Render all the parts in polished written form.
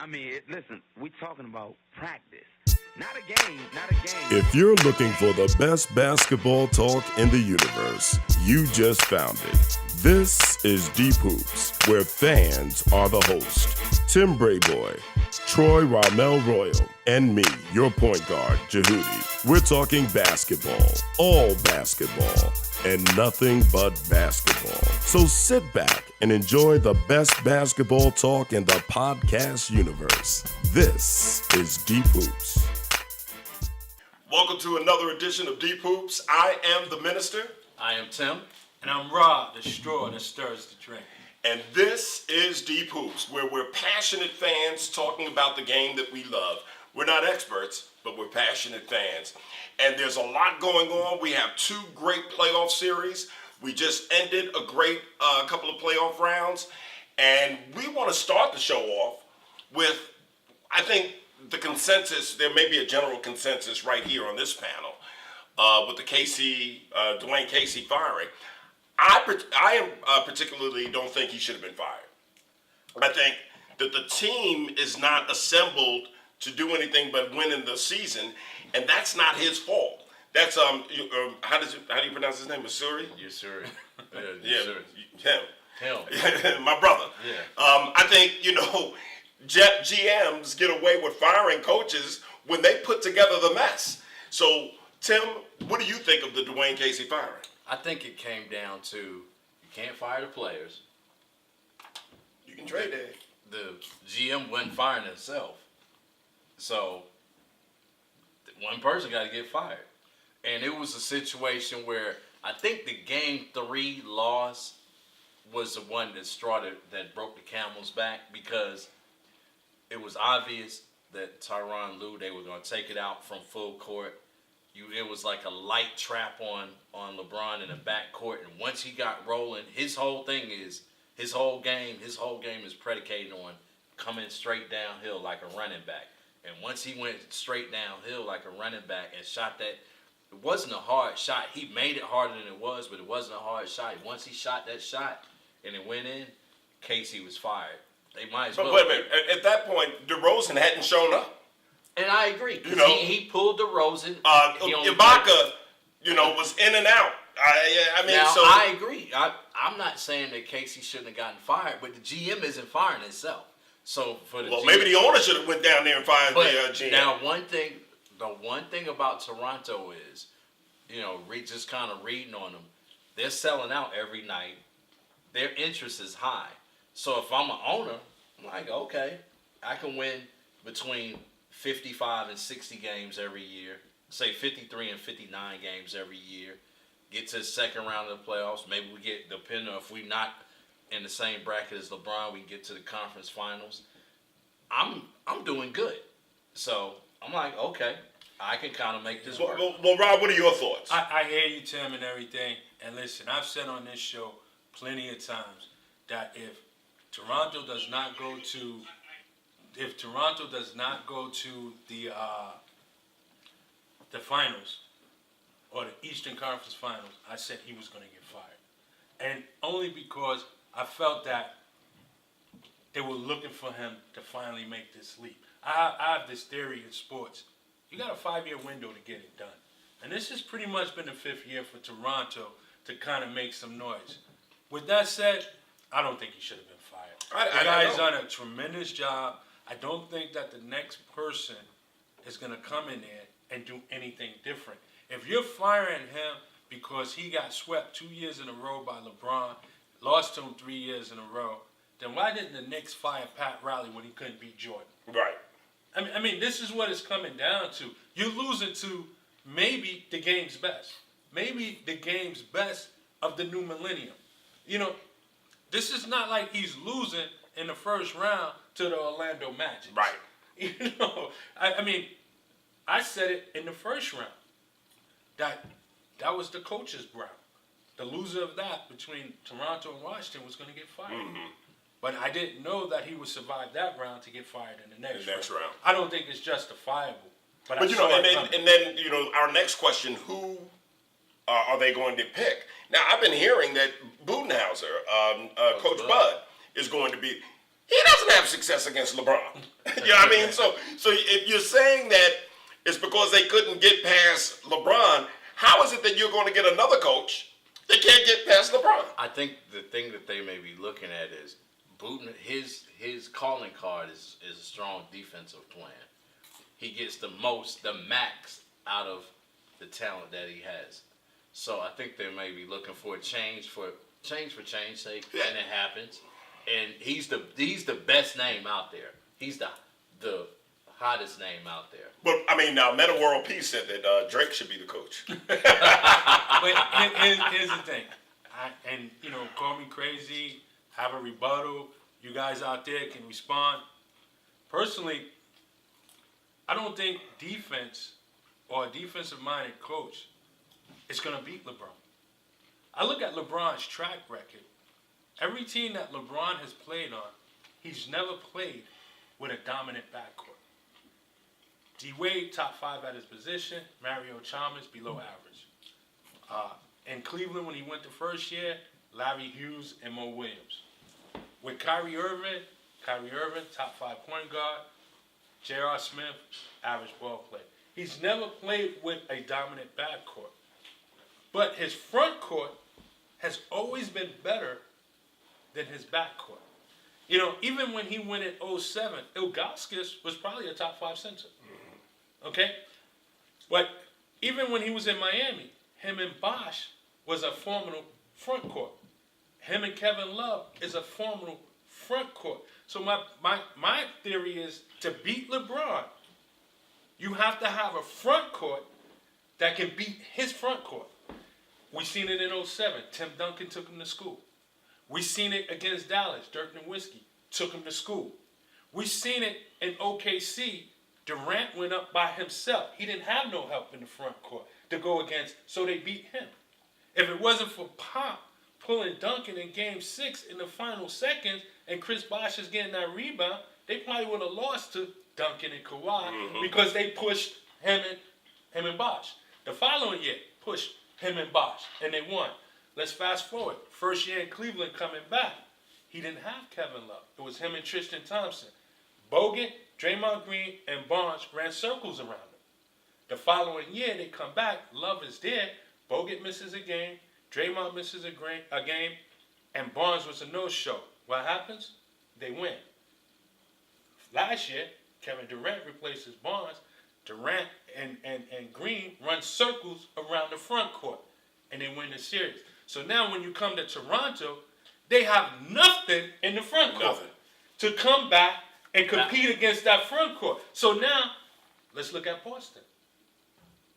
I mean, listen, we talking about practice. Not a game, not a game. If you're looking for the best basketball talk in the universe, you just found it. This is Deep Hoops, where fans are the host. Tim Brayboy, Troy Ramel Royal, and me, your point guard, Jehudi. We're talking basketball, all basketball, and nothing but basketball. So sit back and enjoy the best basketball talk in the podcast universe. This is Deep Hoops. Welcome to another edition of Deep Hoops. I am the minister. I am Tim. And I'm Rob, the straw that stirs the drink. And this is Deep Hoops, where we're passionate fans talking about the game that we love. We're not experts, but we're passionate fans. And there's a lot going on. We have two great playoff series. We just ended a great couple of playoff rounds. And we want to start the show off with, I think, the consensus. There may be a general consensus right here on this panel with the Dwane Casey firing. I particularly don't think he should have been fired. I think that the team is not assembled to do anything but win in the season, and that's not his fault. That's how do you pronounce his name? Missouri? Missouri. Him. My brother. Yeah. I think GMs get away with firing coaches when they put together the mess. So, Tim, what do you think of the Dwane Casey firing? I think it came down to you can't fire the players. You can trade that. The GM wasn't firing himself. So one person got to get fired. And it was a situation where I think the Game 3 loss was the one that broke the camel's back, because it was obvious that Tyronn Lue, they were going to take it out from full court. It was like a light trap on LeBron in the backcourt, and once he got rolling, his whole game is predicated on coming straight downhill like a running back. And once he went straight downhill like a running back and shot that, it wasn't a hard shot. He made it harder than it was, but it wasn't a hard shot. Once he shot that shot and it went in, Casey was fired. They might as well. But wait a minute. At that point, DeRozan hadn't shown up. And I agree. He pulled DeRozan. Ibaka, was in and out. I agree. I'm not saying that Casey shouldn't have gotten fired, but the GM isn't firing himself. So for the GM, maybe the owner should have went down there and fired the GM. Now, the one thing about Toronto is, just kind of reading on them, they're selling out every night. Their interest is high. So if I'm an owner, I'm like, okay, I can win between 55 and 60 games every year, say 53 and 59 games every year, get to the second round of the playoffs. Maybe we get, depending on if we're not in the same bracket as LeBron, we can get to the conference finals. I'm doing good. So I'm like, okay, I can kind of make this work. Well, Rob, what are your thoughts? I hear you, Tim, and everything. And listen, I've said on this show plenty of times that if Toronto does not go to the finals or the Eastern Conference Finals, I said he was going to get fired. And only because I felt that they were looking for him to finally make this leap. I have this theory in sports. You got a 5-year window to get it done. And this has pretty much been the 5th year for Toronto to kind of make some noise. With that said, I don't think he should have been fired. The guy's done a tremendous job. I don't think that the next person is going to come in there and do anything different. If you're firing him because he got swept 2 years in a row by LeBron, lost to him 3 years in a row, then why didn't the Knicks fire Pat Riley when he couldn't beat Jordan? Right. I mean, this is what it's coming down to. You're losing to maybe the game's best. Maybe the game's best of the new millennium. This is not like he's losing in the first round to the Orlando Magic. Right. I said it in the first round. That was the coach's brow. The loser of that between Toronto and Washington was going to get fired. Mm-hmm. But I didn't know that he would survive that round to get fired in the next round. I don't think it's justifiable. But then our next question: who are they going to pick? Now, I've been hearing that Budenholzer, Coach Bud, is going to be. He doesn't have success against LeBron. You know what I mean? So if you're saying that it's because they couldn't get past LeBron, how is it that you're going to get another coach that can't get past LeBron? I think the thing that they may be looking at is Booten. His calling card is a strong defensive plan. He gets the max out of the talent that he has. So I think they may be looking for a change for change sake, and it happens. And he's the best name out there. He's the hottest name out there. But I mean, now Meta World Peace said that Drake should be the coach. But here's the thing, and call me crazy, have a rebuttal. You guys out there can respond. Personally, I don't think defense or a defensive-minded coach is going to beat LeBron. I look at LeBron's track record. Every team that LeBron has played on, he's never played with a dominant backcourt. D-Wade, top 5 at his position. Mario Chalmers, below average. In Cleveland, when he went the first year, Larry Hughes and Mo Williams. With Kyrie Irving, top 5 point guard. J.R. Smith, average ball player. He's never played with a dominant backcourt. But his front court has always been better than his backcourt. Even when he went in 07, Ilgauskas was probably a top 5 center. Okay? But even when he was in Miami, him and Bosh was a formidable front court. Him and Kevin Love is a formidable front court. So my theory is to beat LeBron, you have to have a front court that can beat his front court. We seen it in 07. Tim Duncan took him to school. We seen it against Dallas. Dirk Nowitzki took him to school. We seen it in OKC. Durant went up by himself. He didn't have no help in the front court to go against, so they beat him. If it wasn't for Pop pulling Duncan in Game 6 in the final seconds and Chris Bosh is getting that rebound, they probably would have lost to Duncan and Kawhi because they pushed him and Bosh. The following year, pushed him and Bosh, and they won. Let's fast forward. First year in Cleveland coming back. He didn't have Kevin Love. It was him and Tristan Thompson. Bogut, Draymond Green, and Barnes ran circles around him. The following year, they come back. Love is there. Bogut misses a game. Draymond misses a game. And Barnes was a no-show. What happens? They win. Last year, Kevin Durant replaces Barnes. Durant and Green run circles around the front court. And they win the series. So now when you come to Toronto, they have nothing in the front court to come back and compete against that front court. So now, let's look at Boston.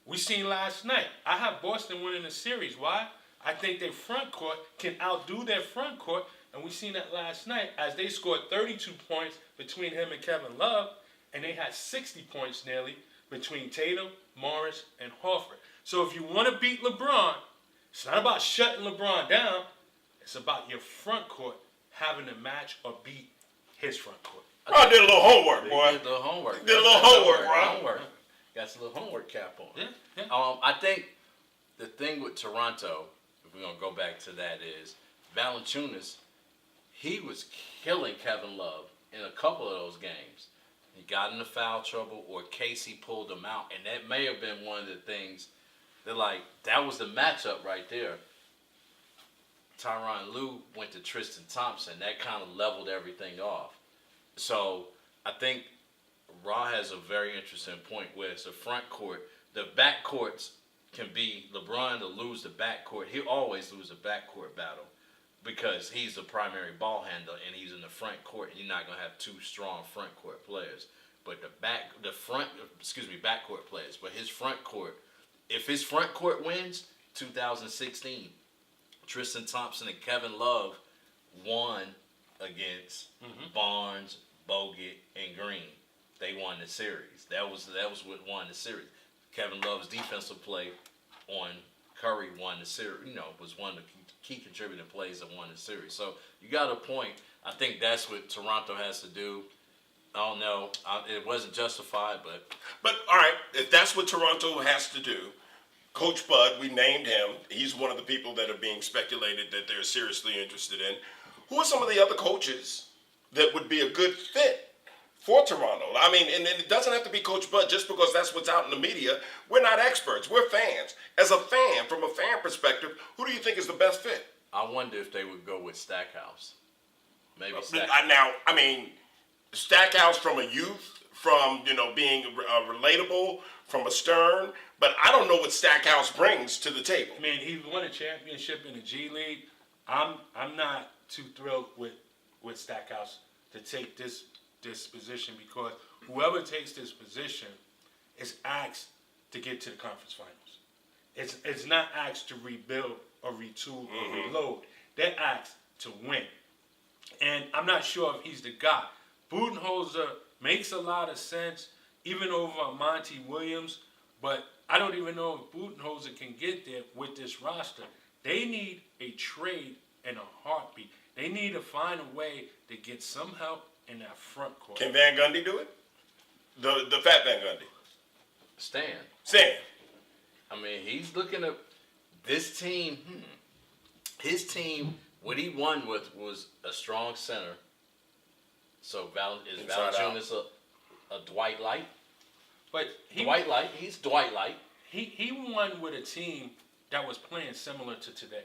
We seen last night. I have Boston winning the series. Why? I think their front court can outdo their front court. And we seen that last night as they scored 32 points between him and Kevin Love. And they had 60 points nearly between Tatum, Morris, and Horford. So if you want to beat LeBron, it's not about shutting LeBron down. It's about your front court having to match or beat his front court. I did a little homework, boy. Did a little homework. Did a little homework, bro. Got a little homework cap on. Yeah. I think the thing with Toronto, if we're going to go back to that, is Valanciunas, he was killing Kevin Love in a couple of those games. He got into foul trouble or Casey pulled him out. And that may have been one of the things that, that was the matchup right there. Tyronn Lue went to Tristan Thompson. That kind of leveled everything off. So I think Ra has a very interesting point where it's the front court. The back courts can be LeBron to lose the back court. He'll always lose the back court battle because he's the primary ball handler and he's in the front court. And you're not going to have two strong front court players. But back court players. But his front court, if his front court wins, 2016, Tristan Thompson and Kevin Love won against Barnes, Bogut, and Green. They won the series. That was what won the series. Kevin Love's defensive play on Curry won the series. Was one of the key contributing plays that won the series. So you got a point. I think that's what Toronto has to do. I don't know. It wasn't justified, but all right, if that's what Toronto has to do, Coach Bud, we named him. He's one of the people that are being speculated that they're seriously interested in. Who are some of the other coaches that would be a good fit for Toronto? I mean, and it doesn't have to be Coach Bud just because that's what's out in the media. We're not experts. We're fans. As a fan, from a fan perspective, who do you think is the best fit? I wonder if they would go with Stackhouse. Maybe Stackhouse. Now, I mean, Stackhouse from a youth, from, being relatable, from a Stern, but I don't know what Stackhouse brings to the table. I mean, he won a championship in the G League. I'm not too thrilled with Stackhouse to take this position, because whoever takes this position is asked to get to the conference finals. It's not asked to rebuild or retool or reload. They're asked to win. And I'm not sure if he's the guy. Budenholzer makes a lot of sense, even over Monty Williams, but I don't even know if Budenholzer can get there with this roster. They need a trade in a heartbeat. They need to find a way to get some help in that front court. Can Van Gundy do it? The fat Van Gundy. Stan. I mean, he's looking at this team. His team, what he won with was a strong center. So Valanciunas a Dwight Light? But Dwight Light. He's Dwight Light. He won with a team that was playing similar to today.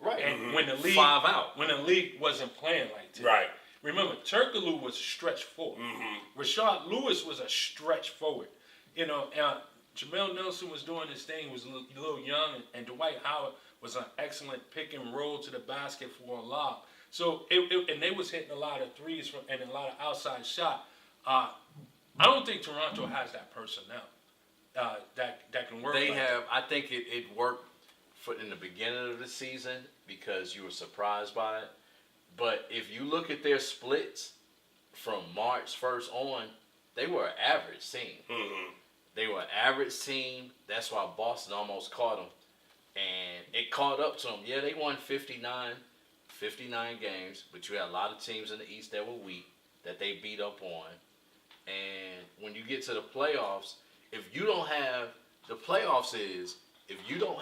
Right. And when the league 5 out. when the league wasn't playing like today. Right. Remember, Turkoglu was a stretch forward. Rashard Lewis was a stretch forward. Jamel Nelson was doing his thing. He was a little young, and Dwight Howard was an excellent pick and roll to the basket for a lob. So and they was hitting a lot of threes and a lot of outside shot. I don't think Toronto has that personnel that can work. They like have. I think it worked in the beginning of the season because you were surprised by it. But if you look at their splits from March 1st on, they were an average team. They were an average team. That's why Boston almost caught them. And it caught up to them. Yeah, they won 59 games, but you had a lot of teams in the East that were weak, that they beat up on. And when you get to the playoffs, if you don't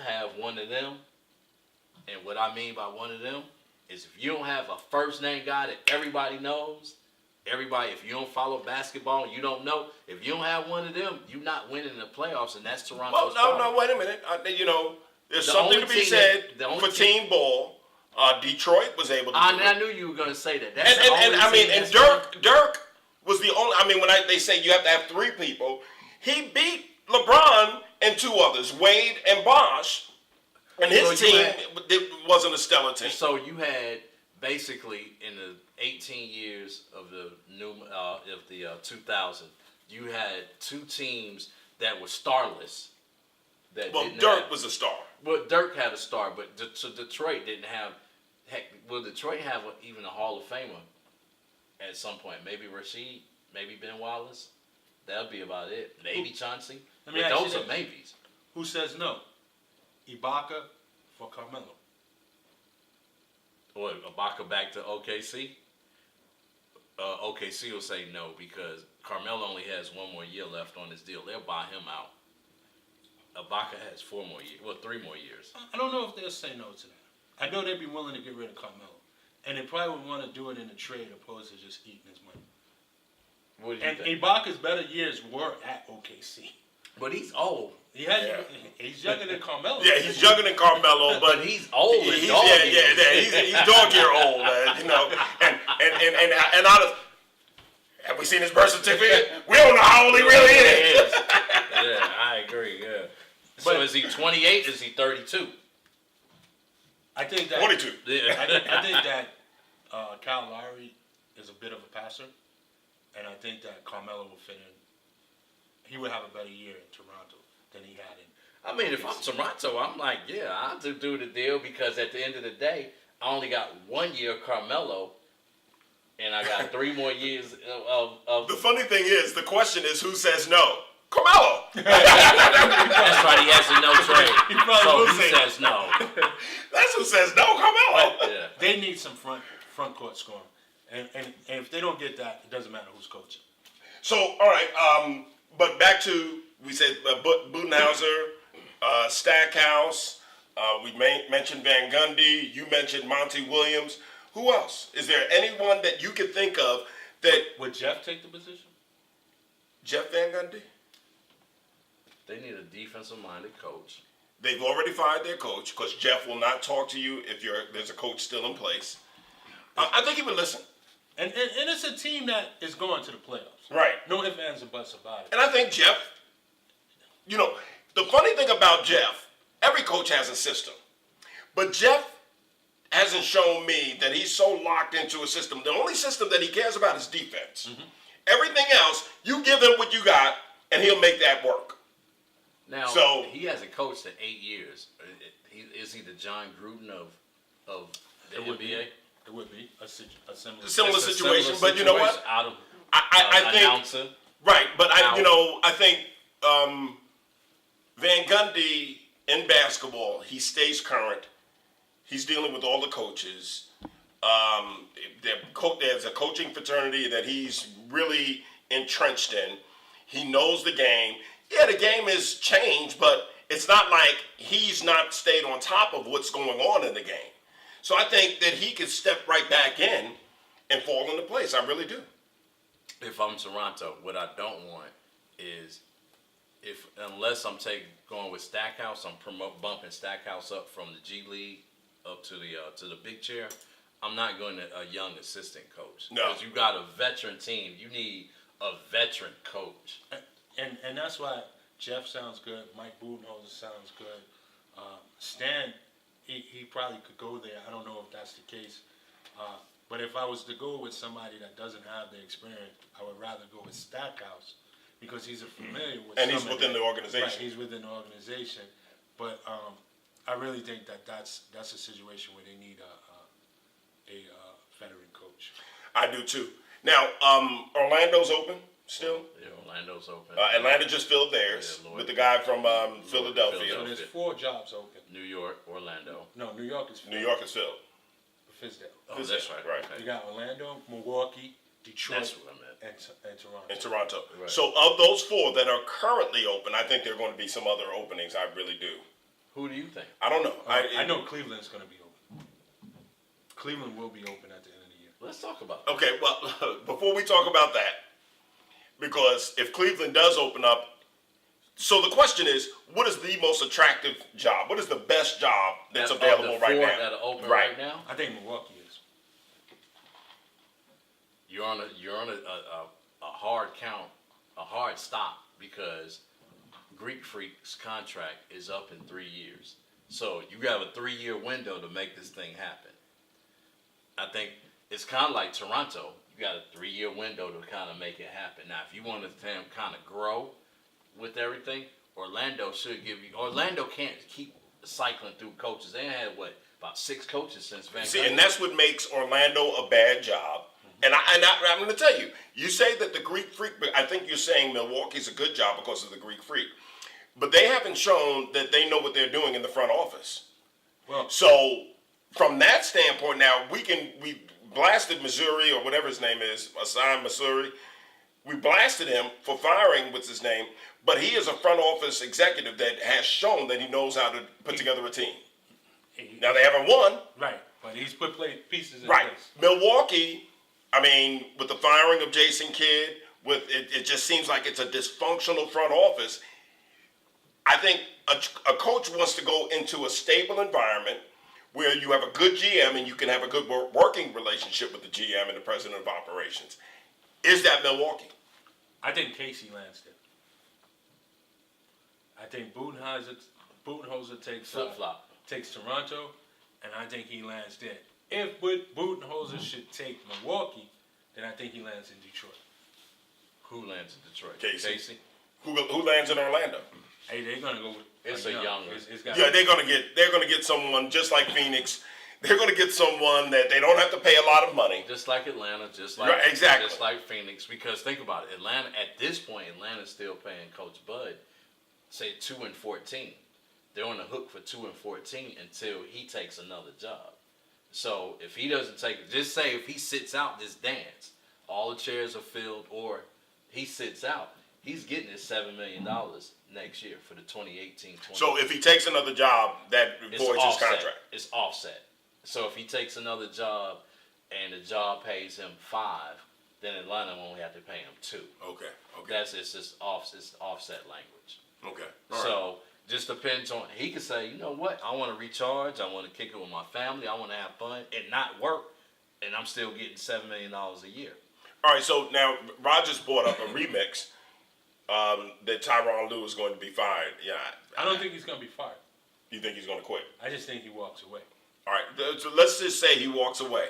have one of them, and what I mean by one of them is if you don't have a first name guy that everybody knows, if you don't follow basketball, you don't know. If you don't have one of them, you're not winning the playoffs, and that's Toronto's Well, no, problem. wait a minute. There's The something only to be team said that- for team ball. Detroit was able to do I it. knew you were going to say that. And Dirk was the only. I mean, when they say you have to have 3 people, he beat LeBron and 2 others, Wade and Bosh, and his team wasn't a stellar team. So you had basically in the 18 years of the 2000, you had 2 teams that were starless. Dirk was a star. Well, Dirk had a star, but Detroit didn't have. Heck, will Detroit have even a Hall of Famer at some point? Maybe Rasheed, maybe Ben Wallace. That'll be about it. Maybe Chauncey. Let me But ask you those are this. maybes. Who says no? Ibaka for Carmelo. What, Ibaka back to OKC? OKC will say no because Carmelo only has 1 more year left on his deal. They'll buy him out. Ibaka has 4 more years. Well, 3 more years. I don't know if they'll say no to that. I know they'd be willing to get rid of Carmelo. And they probably would want to do it in a trade opposed to just eating his money. What do you And think? Ibaka's better years were at OKC. But he's old. He's younger than Carmelo. Yeah, he's younger than Carmelo, but But he's old and he's dog he's dog year old, and honest. Have we seen his birth certificate? We don't know how old he really is. Yeah, I agree. Yeah. So But- is he 28? Is he 32? I think that 42. Yeah. I think that Kyle Lowry is a bit of a passer, and I think that Carmelo will fit in. He would have a better year in Toronto than he had in. I mean, if I'm Toronto, I'm like, yeah, I'll do the deal because at the end of the day, I only got 1 year of Carmelo, and I got 3 more years of The funny thing is, the question is, who says no? Carmelo. That's right, he has a no trade. He probably So will he say says no. That's who says no. Carmelo. Yeah. They need some front court scoring, and if they don't get that, it doesn't matter who's coaching. So, all right, but back to, we said Budenholzer, Stackhouse, we mentioned Van Gundy, you mentioned Monty Williams. Who else? Is there anyone that you could think of that Would Jeff take the position? Jeff Van Gundy? They need a defensive-minded coach. They've already fired their coach because Jeff will not talk to you if there's a coach still in place. I think he would listen. And it's a team that is going to the playoffs. Right. No ifs, ands, or buts about it. And I think Jeff, the funny thing about Jeff, every coach has a system. But Jeff hasn't shown me that he's so locked into a system. The only system that he cares about is defense. Mm-hmm. Everything else, you give him what you got, and he'll make that work. Now, he hasn't coached in 8 years. Is he the John Gruden of the NBA? It would be a similar situation, but you know what? I think announcer. Right, but I think Van Gundy in basketball, he stays current. He's dealing with all the coaches. There's a coaching fraternity that he's really entrenched in. He knows the game. Yeah, the game has changed, but it's not like he's not stayed on top of what's going on in the game. So I think that he could step right back in and fall into place. I really do. If I'm Toronto, what I don't want is unless I'm going with Stackhouse, I'm bumping Stackhouse up from the G League up to the big chair. I'm not going to a young assistant coach. No, because you got a veteran team. You need a veteran coach. And that's why Jeff sounds good. Mike Budenholzer sounds good. Stan, he probably could go there. I don't know if that's the case. But if I was to go with somebody that doesn't have the experience, I would rather go with Stackhouse because he's familiar with. And he's within the organization. Right, he's within the organization. But I really think that's a situation where they need a veteran coach. I do too. Now, Orlando's open still. Yeah, Orlando's open. Atlanta just filled theirs with the guy from Philadelphia. So there's 4 jobs open. New York, Orlando. No, New York is filled. New York is filled. Fizdale. Oh, that's right. Okay. You got Orlando, Milwaukee, Detroit, That's what I meant. and Toronto. In Toronto. Right. So of those 4 that are currently open, I think there are going to be some other openings. I really do. Who do you think? I don't know. I know Cleveland's going to be open. Cleveland will be open at the end of the year. Let's talk about that. Okay, well, before we talk about that, because if Cleveland does open up, so the question is, what is the most attractive job? What is the best job that's available right now? That are open right now. I think Milwaukee is. You're on a hard count, a hard stop because Greek Freak's contract is up in 3 years. So you have a 3-year window to make this thing happen. I think it's kind of like Toronto. You got a 3-year window to kind of make it happen. Now, if you want to kind of grow with everything, Orlando should give you. Orlando can't keep cycling through coaches. They had about 6 coaches since Van Gundy. See, and that's what makes Orlando a bad job. And I'm going to tell you, you say that the Greek Freak, but I think you're saying Milwaukee's a good job because of the Greek Freak. But they haven't shown that they know what they're doing in the front office. Well, so from that standpoint, now we blasted Missouri or whatever his name is, Asan Missouri. We blasted him for firing what's his name, but he is a front office executive that has shown that he knows how to put together a team. Now they haven't won. Right, but he's put pieces in right. place. Milwaukee, I mean, with the firing of Jason Kidd, it just seems like it's a dysfunctional front office. I think a coach wants to go into a stable environment where you have a good GM and you can have a good working relationship with the GM and the president of operations. Is that Milwaukee? I think Casey lands there. I think Budenholzer takes Toronto, and I think he lands there. If Budenholzer should take Milwaukee, then I think he lands in Detroit. Who lands in Detroit? Casey. Who lands in Orlando? Hey, they're gonna go with it's a younger. Yeah, they're gonna get someone just like Phoenix. They're gonna get someone that they don't have to pay a lot of money. Just like Atlanta, just like Phoenix. Because think about it, Atlanta at this point, Atlanta's still paying Coach Bud, say 2-14. They're on the hook for 2-14 until he takes another job. So if he doesn't take it, just say if he sits out this dance, all the chairs are filled, or he sits out, he's getting his $7 million next year for the 2018-20. So if he takes another job, that voids his contract. It's offset. So if he takes another job, and the job pays him $5, then Atlanta only have to pay him $2. Okay. It's just offset language. Okay. All right. So just depends on, he could say, you know what, I want to recharge, I want to kick it with my family, I want to have fun and not work, and I'm still getting $7 million a year. All right, so now Rogers brought up a remix that Tyronn Lue is going to be fired. Yeah, I don't think he's going to be fired. You think he's going to quit? I just think he walks away. All right, so let's just say he walks away.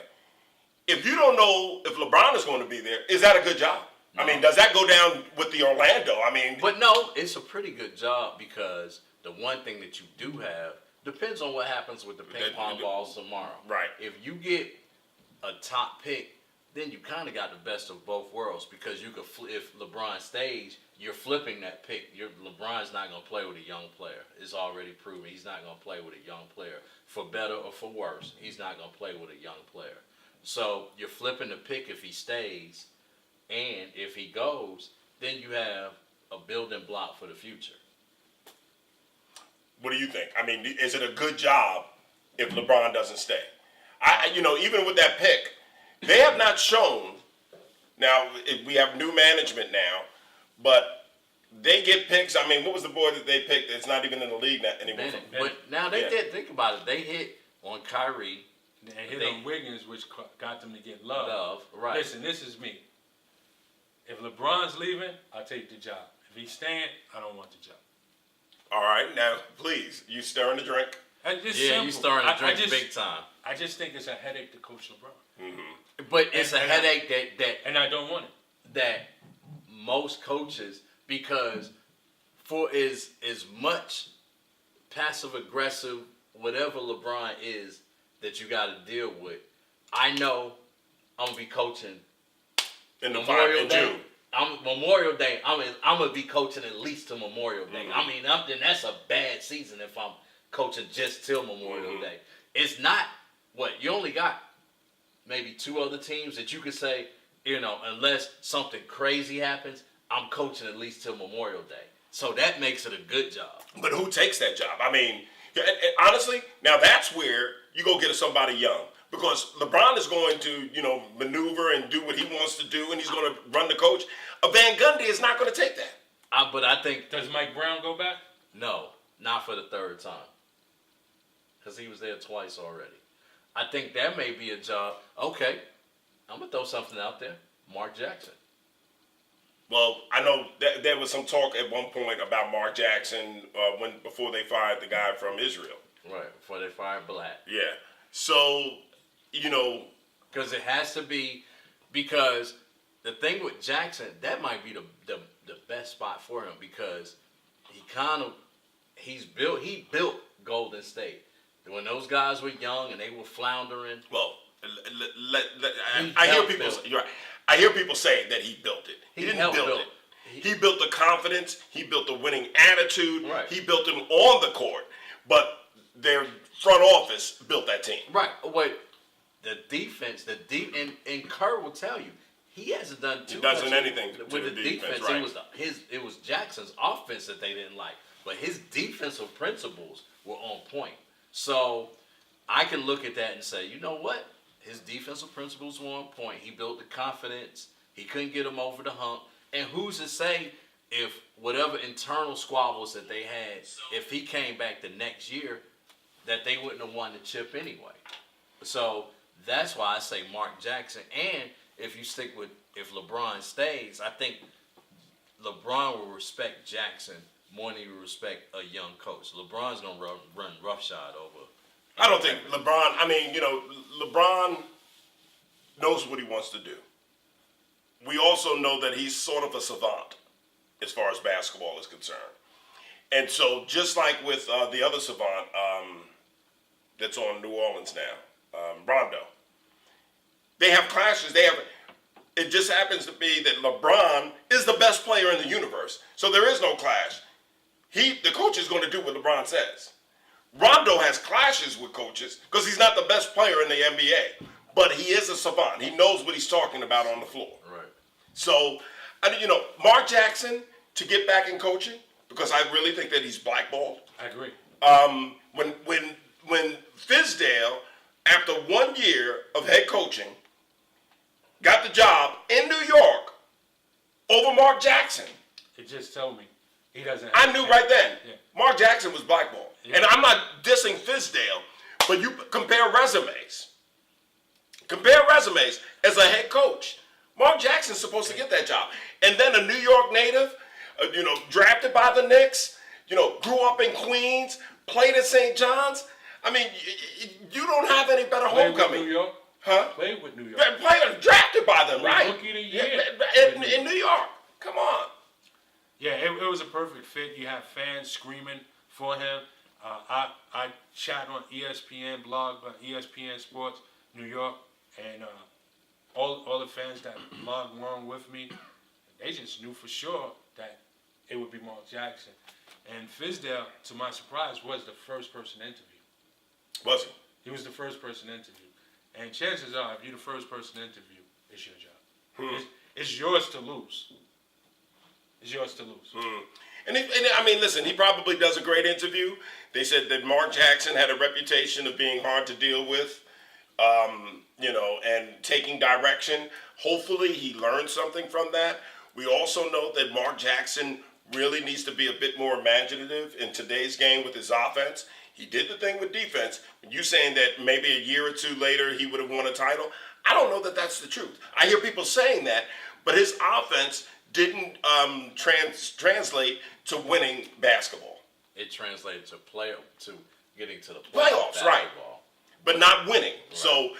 If you don't know if LeBron is going to be there, is that a good job? No. I mean, does that go down with the Orlando? I mean, but no, it's a pretty good job because the one thing that you do have depends on what happens with the ping pong balls tomorrow. Right. If you get a top pick, then you kind of got the best of both worlds because you could, if LeBron stays, you're flipping that pick. LeBron's not going to play with a young player. It's already proven he's not going to play with a young player. For better or for worse, he's not going to play with a young player. So you're flipping the pick if he stays, and if he goes, then you have a building block for the future. What do you think? I mean, is it a good job if LeBron doesn't stay? Even with that pick, they have not shown. Now we have new management now, but they get picks. I mean, what was the boy that they picked that's not even in the league anymore? But now they did think about it. They hit on Kyrie. They hit on Wiggins, which got them to get love. Right. Listen, this is me. If LeBron's leaving, I'll take the job. If he's staying, I don't want the job. All right, now please, you stirring the drink. You stirring the drink big time. I just think it's a headache to coach LeBron. Mm-hmm. But it's a headache that and I don't want it. That most coaches, because for as much passive aggressive whatever LeBron is that you got to deal with, I know I'm gonna be coaching in the Memorial Day. June. Memorial Day. I'm gonna be coaching at least to Memorial Day. Mm-hmm. I mean, then that's a bad season if I'm coaching just till Memorial Mm-hmm. Day. It's not what you only got. Maybe 2 other teams that you could say, unless something crazy happens, I'm coaching at least till Memorial Day. So that makes it a good job. But who takes that job? I mean, and honestly, now that's where you go get somebody young. Because LeBron is going to, maneuver and do what he wants to do, and he's going to run the coach. A Van Gundy is not going to take that. But I think... Does Mike Brown go back? No, not for the 3rd time. Because he was there twice already. I think that may be a job. Okay, I'm going to throw something out there. Mark Jackson. Well, I know there was some talk at one point about Mark Jackson before they fired the guy from Israel. Right, before they fired Black. Yeah. So, Because it has to be, because the thing with Jackson, that might be the best spot for him because he built Golden State. When those guys were young and they were floundering. Well, I hear people. You're right. I hear people say that he built it. He didn't build it. He built the confidence. He built the winning attitude. Right. He built them on the court. But their front office built that team. Right. Wait. The defense, and Kerr will tell you, he hasn't done too much. He doesn't anything with the defense. Right. It was Jackson's offense that they didn't like, but his defensive principles were on point. So I can look at that and say, you know what? His defensive principles were on point. He built the confidence. He couldn't get him over the hump. And who's to say if whatever internal squabbles that they had, if he came back the next year, that they wouldn't have won the chip anyway. So that's why I say Mark Jackson. And if LeBron stays, I think LeBron will respect Jackson more than he will respect a young coach. LeBron's going to run roughshod over. I don't think LeBron, LeBron knows what he wants to do. We also know that he's sort of a savant as far as basketball is concerned. And so just like with the other savant that's on New Orleans now, Rondo, they have clashes. It just happens to be that LeBron is the best player in the universe. So there is no clash. The coach is going to do what LeBron says. Rondo has clashes with coaches because he's not the best player in the NBA, but he is a savant. He knows what he's talking about on the floor. Right. So, Mark Jackson to get back in coaching, because I really think that he's blackballed. I agree. When Fizdale, after 1 year of head coaching, got the job in New York over Mark Jackson. It just told me he doesn't. I knew right then. Yeah. Mark Jackson was blackballed. Yeah. And I'm not dissing Fizdale, but you compare resumes. Compare resumes as a head coach. Mark Jackson's supposed to get that job. And then a New York native, drafted by the Knicks, grew up in Queens, played at St. John's. I mean, you don't have any better Played homecoming. with New York. Huh? Played with New York. Drafted by them, right? Rookie of the year. In New York. Come on. Yeah, it was a perfect fit. You have fans screaming for him. I chat on ESPN blog, ESPN Sports New York, and all the fans that blog along with me, they just knew for sure that it would be Mark Jackson. And Fizdale, to my surprise, was the first person interviewed. Was he? He was the first person interviewed. And chances are, if you're the first person interviewed, it's your job. It's yours to lose. It's yours to lose. And I mean, listen, he probably does a great interview. They said that Mark Jackson had a reputation of being hard to deal with, and taking direction. Hopefully he learned something from that. We also know that Mark Jackson really needs to be a bit more imaginative in today's game with his offense. He did the thing with defense. You saying that maybe a year or two later he would have won a title? I don't know that that's the truth. I hear people saying that, but his offense didn't translate to winning basketball. It translated to getting to the Playoffs, right? But not winning. Right. So,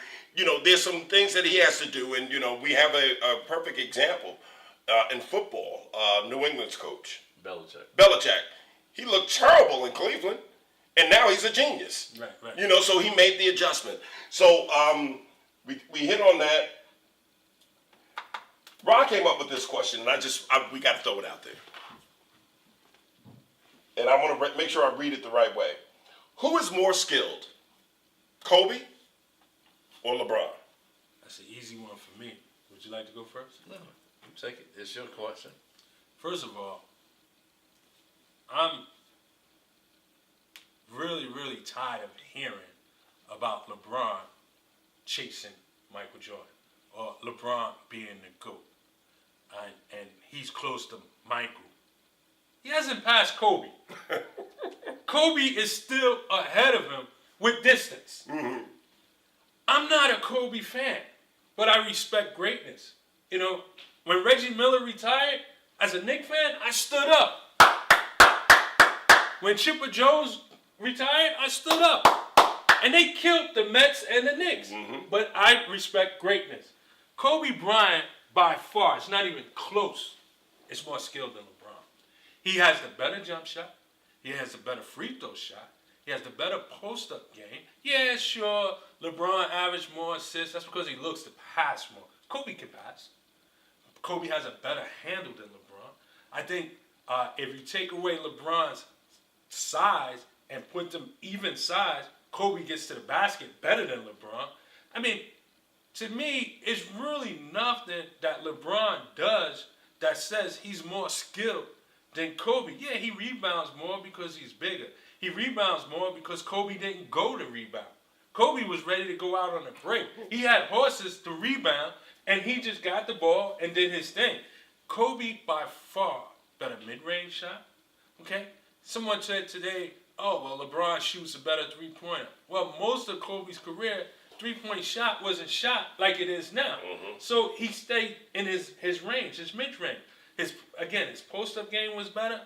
there's some things that he has to do, and we have a perfect example in football. New England's coach, Belichick. He looked terrible in Cleveland, and now he's a genius. Right. So he made the adjustment. So we hit on that. Ron came up with this question, and we got to throw it out there. And I want to make sure I read it the right way. Who is more skilled, Kobe or LeBron? That's an easy one for me. Would you like to go first? No, take it. It's your question. First of all, I'm really, really tired of hearing about LeBron chasing Michael Jordan or LeBron being the GOAT. And he's close to Michael. He hasn't passed Kobe. Kobe is still ahead of him with distance. Mm-hmm. I'm not a Kobe fan, but I respect greatness. When Reggie Miller retired, as a Knicks fan, I stood up. When Chipper Jones retired, I stood up. And they killed the Mets and the Knicks. Mm-hmm. But I respect greatness. Kobe Bryant, by far, it's not even close, is more skilled than LeBron. He has the better jump shot. He has the better free throw shot. He has the better post-up game. Yeah, sure, LeBron averaged more assists. That's because he looks to pass more. Kobe can pass. Kobe has a better handle than LeBron. I think if you take away LeBron's size and put them even size, Kobe gets to the basket better than LeBron. I mean, to me, it's really nothing that LeBron does that says he's more skilled than Kobe. Yeah, he rebounds more because he's bigger. He rebounds more because Kobe didn't go to rebound. Kobe was ready to go out on a break. He had horses to rebound, and he just got the ball and did his thing. Kobe, by far, better mid-range shot. Okay? Someone said today, oh, well, LeBron shoots a better three-pointer. Well, most of Kobe's career, three-point shot wasn't shot like it is now. Mm-hmm. So he stayed in his range, his mid-range. His post-up game was better.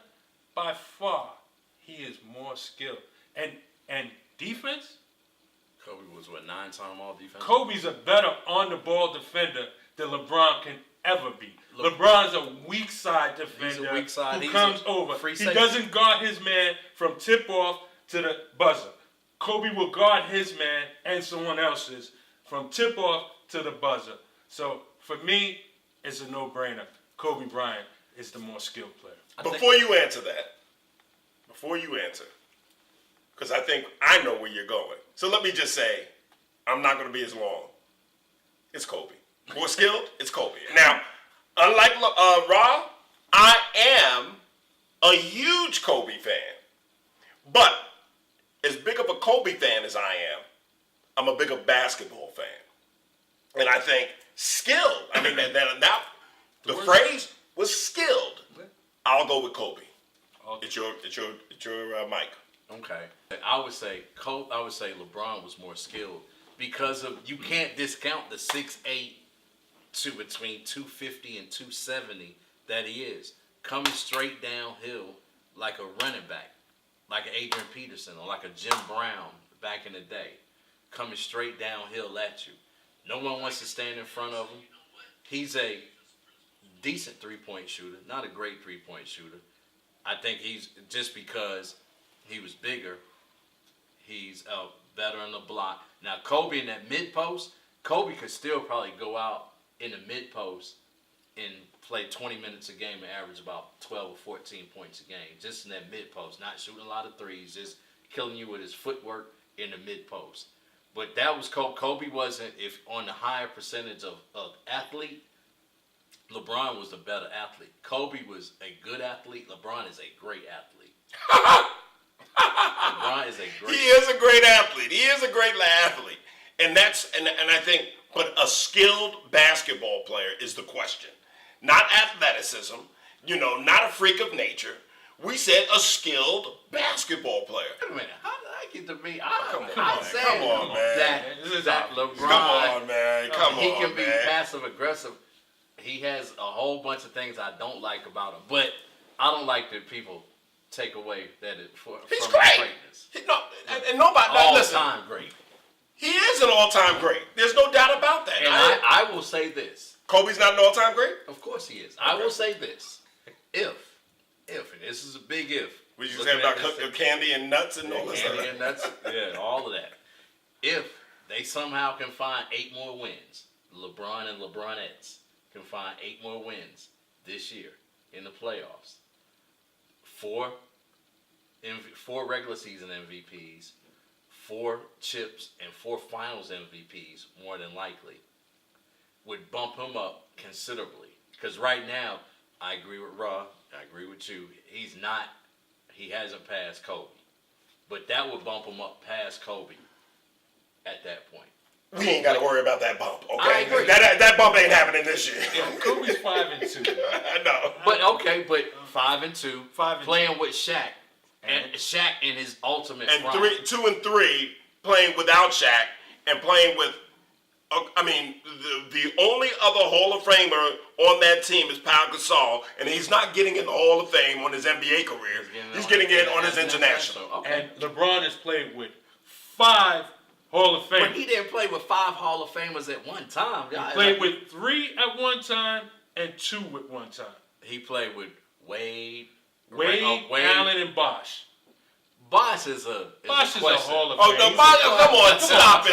By far, he is more skilled. And defense? Kobe was 9-time all-defense? Kobe's a better on-the-ball defender than LeBron can ever be. LeBron's a weak side defender. He's a weak side. Who comes over. He safety. doesn't guard his man from tip-off to the buzzer. Kobe will guard his man and someone else's from tip-off to the buzzer. So, for me, it's a no-brainer. Kobe Bryant is the more skilled player. Before you answer, because I think I know where you're going. So let me just say, I'm not going to be as long. It's Kobe. More skilled, it's Kobe. Now, unlike Ra, I am a huge Kobe fan. But as big of a Kobe fan as I am a bigger basketball fan. And I think skilled. I mean, the phrase was skilled. I'll go with Kobe. Okay. It's your mic. Okay, I would say LeBron was more skilled because of you can't discount the 6'8" to between 250 and 270 that he is coming straight downhill like a running back, like an Adrian Peterson or like a Jim Brown back in the day, coming straight downhill at you. No one wants to stand in front of him. He's a decent three-point shooter, not a great three-point shooter. I think he's just because he was bigger, he's better in the block. Now, Kobe in that mid-post, Kobe could still probably go out in the mid-post and play 20 minutes a game and average about 12 or 14 points a game, just in that mid-post, not shooting a lot of threes, just killing you with his footwork in the mid-post. But that was Kobe. Kobe wasn't, if on the higher percentage of athlete, LeBron was the better athlete. Kobe was a good athlete. LeBron is a great athlete. LeBron is a great. He is a great athlete. He is a great athlete, and I think, but a skilled basketball player is the question, not athleticism. Not a freak of nature. We said a skilled basketball player. Wait a minute, how did I get to be? Come on, that LeBron. Come on, man. He can be passive aggressive. He has a whole bunch of things I don't like about him, but I don't like that people take away that from his greatness. And nobody. Listen, all-time great. He is an all-time great. There's no doubt about that. And I will say this. Kobe's not an all-time great? Of course he is. I will say this. If, and this is a big if. What did you say about candy and nuts and all that stuff? Candy and nuts, yeah, all of that. If they somehow can find 8 more wins, LeBron and LeBronettes can find 8 more wins this year in the playoffs. 4 regular season MVPs, 4 chips, and 4 finals MVPs, more than likely, would bump him up considerably. Because right now, I agree with Raw, I agree with you, he hasn't passed Kobe. But that would bump him up past Kobe at that point. We ain't got to worry about that bump, okay? I agree. That bump ain't happening this year. Yeah, Kobe's 5-2. I know. But 5-2, 5-2. playing with Shaq, and Shaq in his ultimate And prime. 2 and 3 playing without Shaq and playing with. The only other Hall of Famer on that team is Pau Gasol, and he's not getting in the Hall of Fame on his NBA career. He's getting in on his international. Okay. And LeBron has played with 5 Hall of Famers. But he didn't play with 5 Hall of Famers at one time. He played with 3 at one time and 2 at one time. He played with Wade, Allen, and Bosh. Bosh is a Hall of Fame. Oh, no, come on, stop it.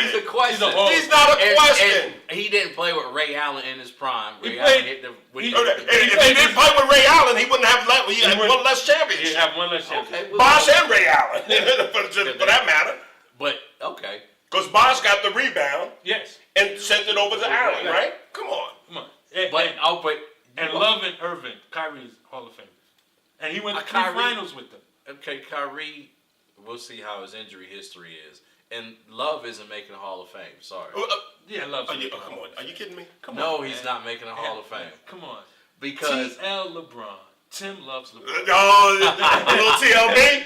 He's a question. He's not a question. And he didn't play with Ray Allen in his prime. If he didn't play with Ray Allen, he wouldn't have He had one less championship. He'd have one less championship. Okay, Bosh and Ray Allen, for that matter. But, okay. Because Bosh got the rebound. Yes. And sent it over to Allen, right? Come on. And Love and Irvin, Kyrie's Hall of Fame. And he went to 3 finals with them. Okay, Kyrie, we'll see how his injury history is. And Love isn't making a Hall of Fame. Sorry. Yeah, Love's come on. Are you kidding me? No, he's not making a Hall of Fame. Come on. Because T.L. LeBron. Tim loves LeBron. Oh, a little TLB?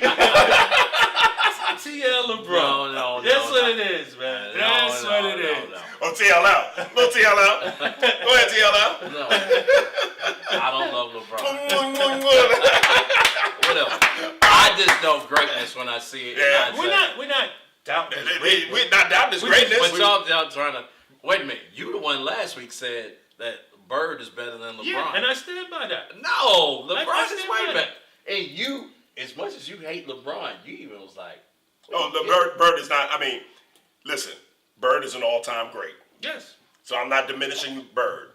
T.L. LeBron. No. That's what it is, man. That's what it is. Oh, TLL. Little TLL. Go ahead, TLL. No. I don't love LeBron. Whatever. I just know greatness when I see it. Yeah. We're not doubting his greatness. We're not doubting his greatness. But y'all trying to... Wait a minute. You the one last week said that Bird is better than LeBron. Yeah, and I stand by that. No, LeBron is way by better. And you, as much as you hate LeBron, you even was like... Bird is not... I mean, listen. Bird is an all-time great. Yes. So I'm not diminishing Bird.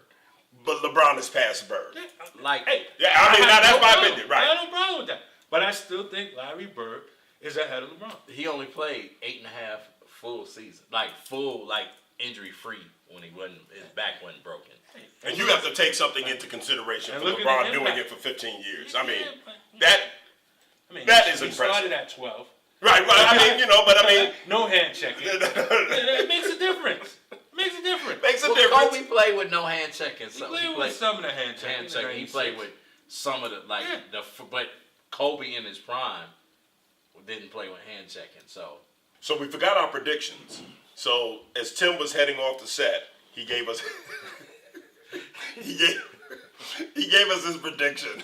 But LeBron is past Bird. Yeah, that's my opinion, right? I have no problem with that. But I still think Larry Bird is ahead of LeBron. He only played 8.5 full seasons. Injury-free when his back wasn't broken. And you have to take something into consideration for LeBron doing it for 15 years. That is impressive. He started at 12. Right. Well, no hand checking. It makes a difference. Kobe played with no hand checking. He played with some of the hand checking. He played with some of the but Kobe in his prime didn't play with hand checking. So we forgot our predictions. So as Tim was heading off the set, he gave us he gave us his prediction,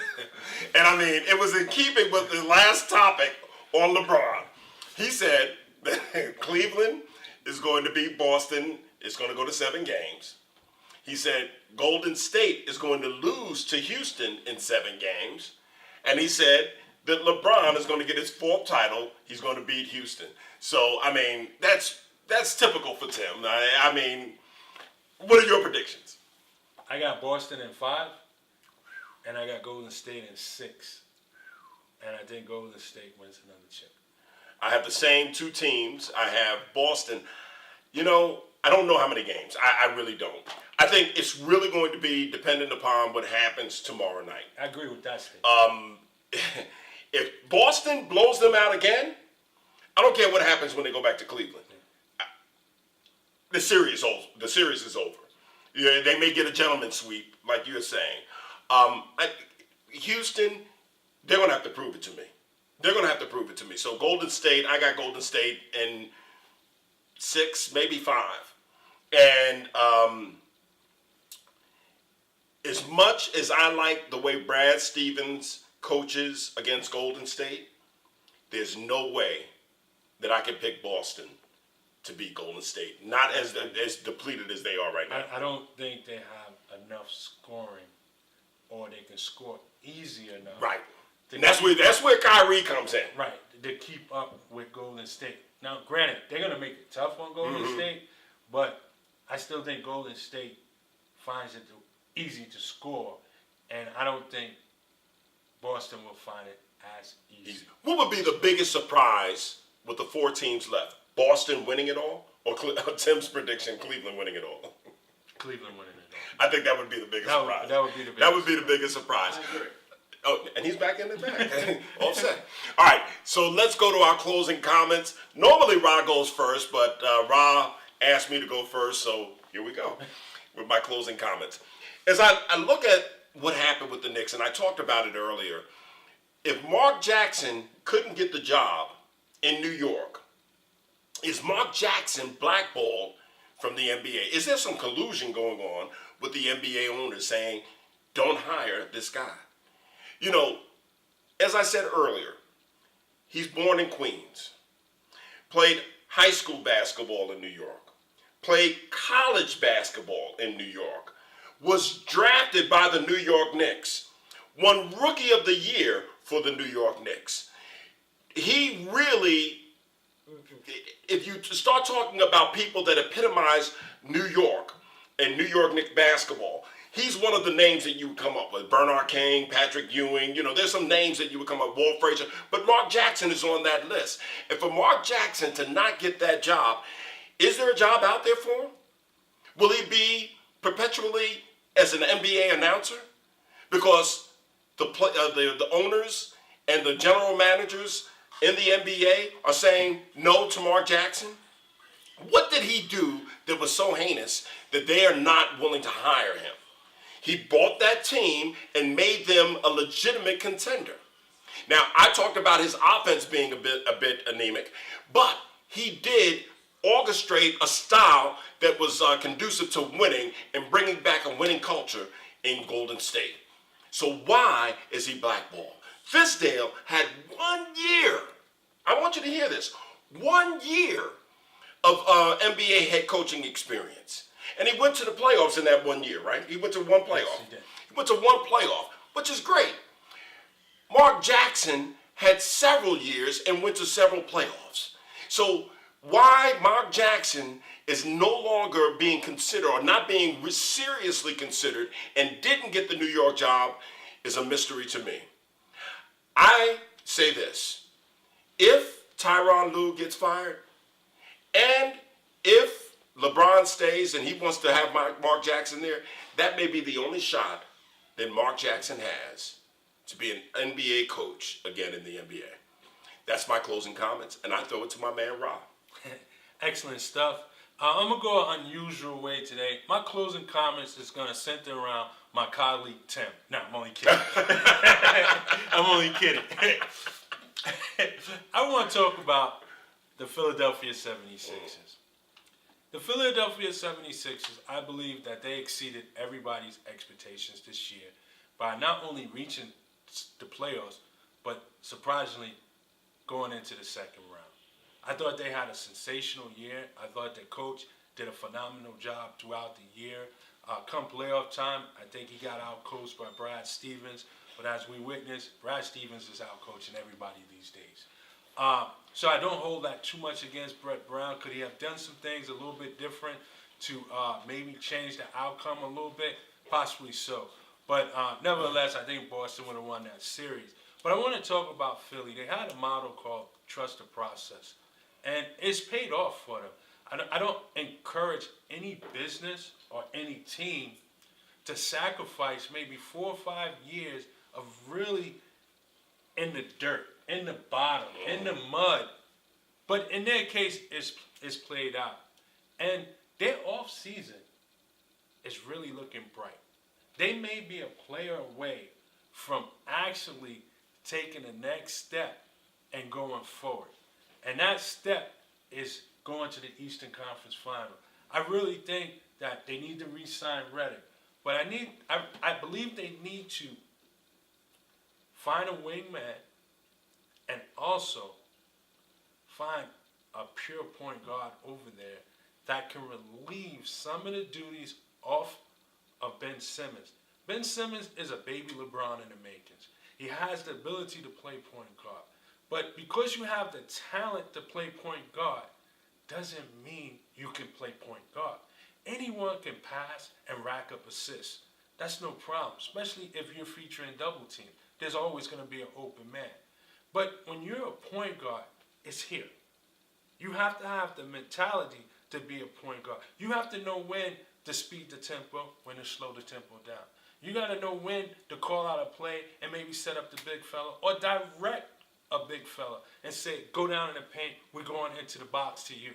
and I mean it was in keeping with the last topic on LeBron. He said that Cleveland is going to beat Boston. It's going to go to 7 games. He said Golden State is going to lose to Houston in 7 games. And he said that LeBron is going to get his 4th title. He's going to beat Houston. So, I mean, that's typical for Tim. I mean, what are your predictions? I got Boston in 5, and I got Golden State in 6. And I think Golden State wins another chip. I have the same 2 teams. I have Boston. You know, I don't know how many games. I really don't. I think it's really going to be dependent upon what happens tomorrow night. I agree with that statement. If Boston blows them out again, I don't care what happens when they go back to Cleveland. The series is over. Yeah, they may get a gentleman's sweep, like you're saying. Houston, they're going to have to prove it to me. So Golden State, I got Golden State in 6, maybe 5. And as much as I like the way Brad Stevens coaches against Golden State, there's no way that I can pick Boston to beat Golden State. Not as depleted as they are right now. I don't think they have enough scoring, or they can score easy enough. Right. And that's where Kyrie comes in. Right. To keep up with Golden State. Now, granted, they're going to make it tough on Golden State, but I still think Golden State finds it easy to score, and I don't think Boston will find it as easy. What would be the biggest surprise with the 4 teams left? Boston winning it all, or Tim's prediction, Cleveland winning it all? Cleveland winning it all. I think that would be the biggest surprise. That would be the biggest. That would be the biggest surprise. I agree. Oh, and he's back in the back. All set. All right, so let's go to our closing comments. Normally, Ra goes first, but Ra asked me to go first, so here we go with my closing comments. As I look at what happened with the Knicks, and I talked about it earlier, if Mark Jackson couldn't get the job in New York, is Mark Jackson blackballed from the NBA? Is there some collusion going on with the NBA owners saying, don't hire this guy? You know, as I said earlier, he's born in Queens, played high school basketball in New York, played college basketball in New York, was drafted by the New York Knicks, won Rookie of the Year for the New York Knicks. He really, if you start talking about people that epitomize New York and New York Knicks basketball, he's one of the names that you would come up with. Bernard King, Patrick Ewing, there's some names that you would come up with, Walt Frazier, but Mark Jackson is on that list. And for Mark Jackson to not get that job, is there a job out there for him? Will he be perpetually as an NBA announcer? Because the owners and the general managers in the NBA are saying no to Mark Jackson? What did he do that was so heinous that they are not willing to hire him? He bought that team and made them a legitimate contender. Now, I talked about his offense being a bit anemic, but he did orchestrate a style that was conducive to winning and bringing back a winning culture in Golden State. So why is he blackballed? Fizdale had 1 year. I want you to hear this. 1 year of NBA head coaching experience. And he went to the playoffs in that 1 year, right? He went to one playoff. Yes, he did. He went to one playoff, which is great. Mark Jackson had several years and went to several playoffs. So why Mark Jackson is no longer being considered or not being seriously considered and didn't get the New York job is a mystery to me. I say this. If Tyronn Lue gets fired and if LeBron stays and he wants to have Mark Jackson there, that may be the only shot that Mark Jackson has to be an NBA coach again in the NBA. That's my closing comments, and I throw it to my man, Rob. Excellent stuff. I'm going to go an unusual way today. My closing comments is going to center around my colleague, Tim. No, I'm only kidding. I'm only kidding. I want to talk about the Philadelphia 76ers. The Philadelphia 76ers, I believe that they exceeded everybody's expectations this year by not only reaching the playoffs, but surprisingly going into the second round. I thought they had a sensational year. I thought their coach did a phenomenal job throughout the year. Come playoff time, I think he got out-coached by Brad Stevens. But as we witnessed, Brad Stevens is out-coaching everybody these days. So I don't hold that too much against Brett Brown. Could he have done some things a little bit different to maybe change the outcome a little bit? Possibly so. But nevertheless, I think Boston would have won that series. But I want to talk about Philly. They had a motto called Trust the Process. And it's paid off for them. I don't encourage any business or any team to sacrifice maybe 4 or 5 years of really in the dirt, in the bottom, in the mud. But in their case, it's played out. And their off season is really looking bright. They may be a player away from actually taking the next step and going forward. And that step is going to the Eastern Conference Final. I really think that they need to re-sign Redick. But I believe they need to find a wingman and also find a pure point guard over there that can relieve some of the duties off of Ben Simmons. Ben Simmons is a baby LeBron in the makings. He has the ability to play point guard. But because you have the talent to play point guard, doesn't mean you can play point guard. Anyone can pass and rack up assists. That's no problem, especially if you're featuring double team. There's always going to be an open man. But when you're a point guard, it's here. You have to have the mentality to be a point guard. You have to know when to speed the tempo, when to slow the tempo down. You got to know when to call out a play and maybe set up the big fella or direct a big fella and say, go down in the paint, we're going into the box to you.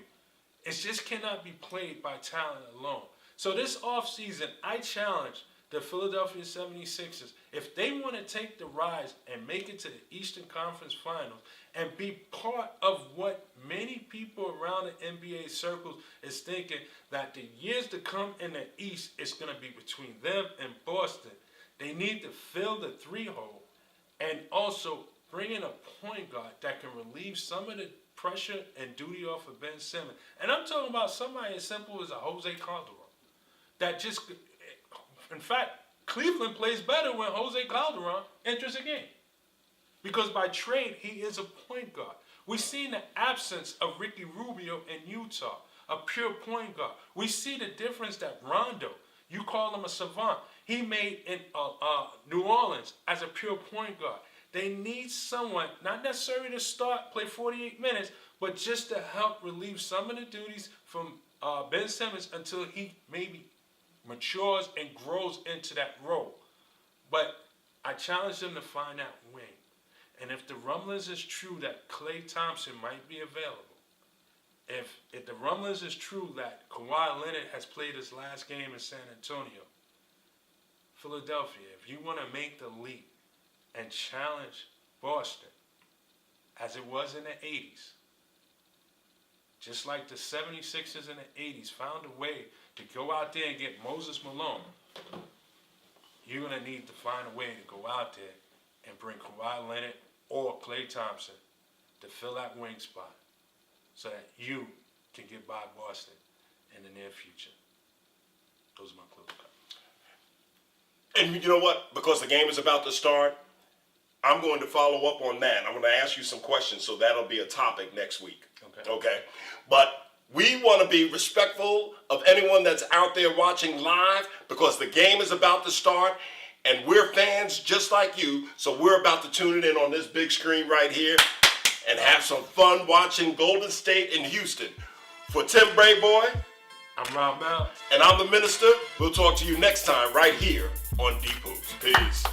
It just cannot be played by talent alone. So this offseason, I challenge the Philadelphia 76ers, if they want to take the rise and make it to the Eastern Conference Finals and be part of what many people around the NBA circles is thinking that the years to come in the East is going to be between them and Boston, they need to fill the 3-hole and also bring in a point guard that can relieve some of the pressure and duty off of Ben Simmons. And I'm talking about somebody as simple as a Jose Calderon. That just, in fact, Cleveland plays better when Jose Calderon enters a game. Because by trade, he is a point guard. We've seen the absence of Ricky Rubio in Utah, a pure point guard. We see the difference that Rondo, you call him a savant, he made in New Orleans as a pure point guard. They need someone, not necessarily to start, play 48 minutes, but just to help relieve some of the duties from Ben Simmons until he maybe matures and grows into that role. But I challenge them to find that wing. And if the rumblings is true that Klay Thompson might be available, if the rumblings is true that Kawhi Leonard has played his last game in San Antonio, Philadelphia, if you want to make the leap and challenge Boston as it was in the 80s, just like the 76ers in the 80s found a way to go out there and get Moses Malone, you're going to need to find a way to go out there and bring Kawhi Leonard or Klay Thompson to fill that wing spot so that you can get by Boston in the near future. Those are my closing comments. And you know what? Because the game is about to start, I'm going to follow up on that. I'm going to ask you some questions, so that'll be a topic next week. Okay? But we want to be respectful of anyone that's out there watching live because the game is about to start, and we're fans just like you, so we're about to tune it in on this big screen right here and have some fun watching Golden State and Houston. For Tim Brayboy, I'm Rob Mel. and I'm the Minister. We'll talk to you next time right here on Deep Hoops. Peace.